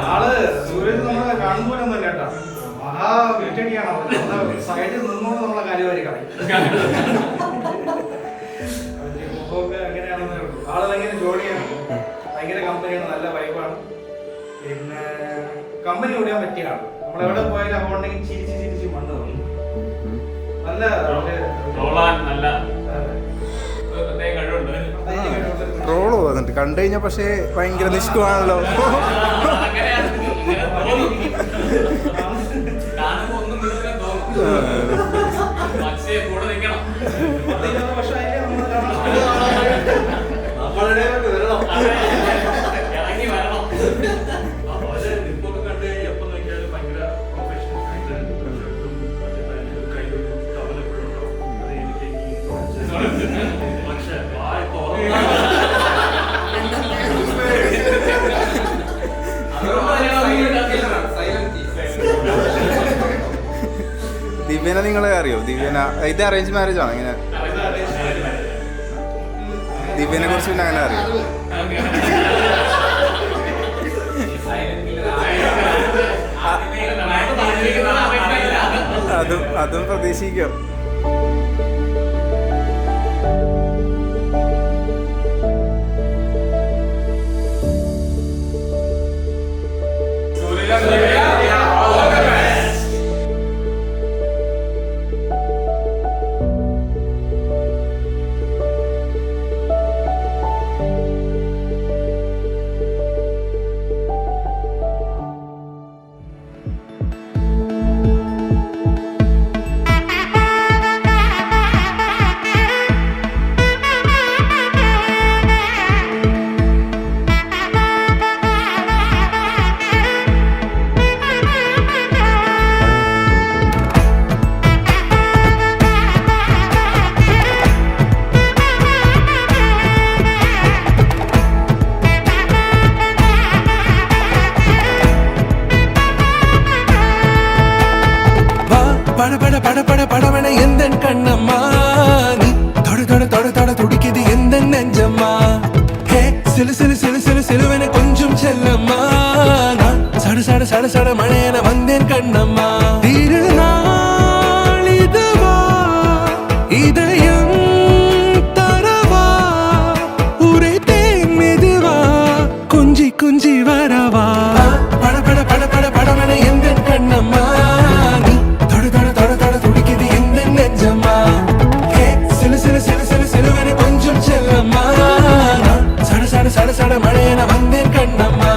ആള് സൂര്യൻ നമ്മളെ കാണുമ്പോഴൊന്നും കേട്ടാ മഹാ വീട്ടടിയാണ് സൈഡിൽ നിന്നോണ്ട് നമ്മളെ കാര്യമായി കളയും. മുഖമൊക്കെ എങ്ങനെയാണെന്ന് ആള് ഭയങ്കര ജോലിയാണ്, ഭയങ്കര കമ്പനിയാണ്, നല്ല വൈബാണ്. പിന്നെ കമ്പനി ഓടിയാൻ പറ്റിയ ആള്. നമ്മളെവിടെ പോയാലും അങ്ങോട്ടെങ്കിൽ ചിരിച്ച് ചിരിച്ച് മണ്ണ് തോന്നും. നല്ല ട്രോള് വന്നിട്ട് കണ്ടു കഴിഞ്ഞാൽ പക്ഷേ ഭയങ്കര നിഷ്കുവാണല്ലോ. ദിവ്യനെ നിങ്ങളെ അറിയോ? ദിവ്യന ഇത് അറേഞ്ച് മാരേജ് ആണ്. ഇങ്ങനെ ദിവ്യനെ കുറിച്ച് പിന്നെ അങ്ങനെ അറിയോ? അതും പ്രതീക്ഷിക്കാം. படபட எந்தன் கண்ணம்மா, நீ தொட தொட தொட தொட துடிக்குது எந்தன் நெஞ்சம்மா. ஹே சிலு சிலு சிலு சிலு சிலுவென கொஞ்சம் செல்லம்மா, நான் சட சட சட சட மழையென வந்தேன் கண்ணம்மா. திருநாள் இதுவா இதயம் தரவா, உரைத்தேன் மெதுவா கொஞ்சி கொஞ்சி வரவா. படபட படபட படவென எந்தன் கண்ணம்மா, சட சட மழையென வந்தேன் கண்ணம்மா.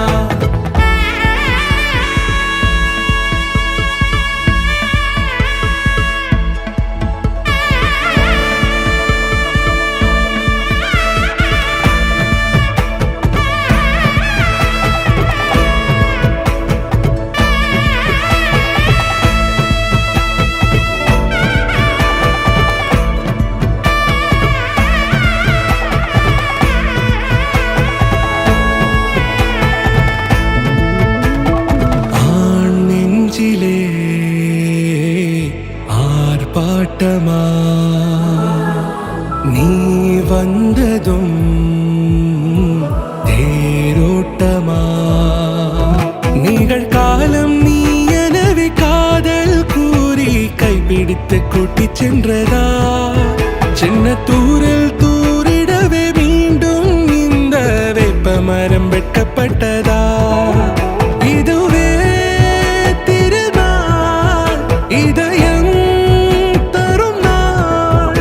ஆர்ப்பாட்டமா நீ வந்ததும் தேரோட்டமா, நிகழ்காலம் நீ எனவே காதல் கூறி கைப்பிடித்து கூட்டிச் சென்றதா, சின்ன தூரில் தூரிடவே மீண்டும் இந்த வேப்ப மரம் வெட்கப்பட்டதா. இதுவே திருநாள் இதயம் தரும் நாள்,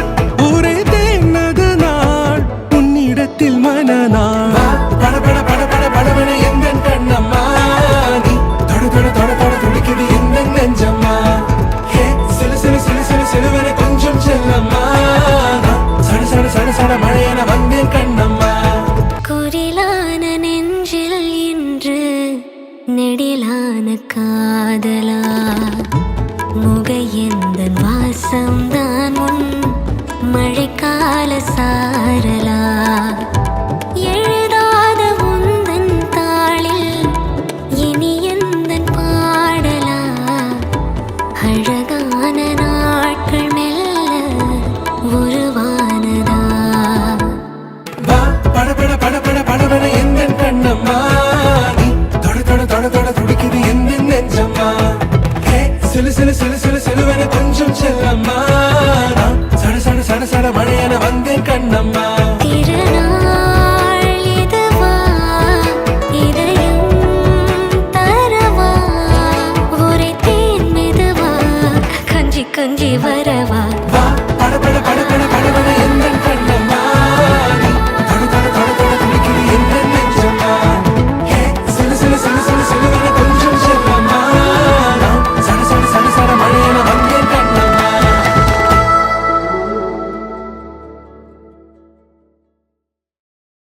ஒரே தேனது நாள் உன்னிடத்தில் மனநாள். படபட படபட படவென எந்தன் கண்ணம்மா, நீ தொட தொட தொட தொட துடிக்குது எந்தன் நெஞ்சம்மா. ஹே சிலு சிலு சிலு சிலு சிலுவென கொஞ்சம் செல்லம்மா, சட சட சட சட மழையென வந்தேன் கண்ணம்மா. குரிலான நெஞ்சில் இன்று நெடிலான காதலா, முகையெந்தன் வாசம் அழகான நாட்கள் மெல்ல உருவானதா வா பட பட பட பட படவன எந்த கண்ணம்மா நீ தொட தொட தொட தொட துடிக்குது எந்த நெஞ்சம்மா ஹே சிலு சிலு சிலு சிலு சிலுவன கொஞ்சம் செல்லம்மா நான் சட சட சட சட மழையன வந்தேன் கண்ணம்மா திருநாள் இதுவா இதயம் தரவா ஒரே தேன் மெதுவா கஞ்சி கஞ்சி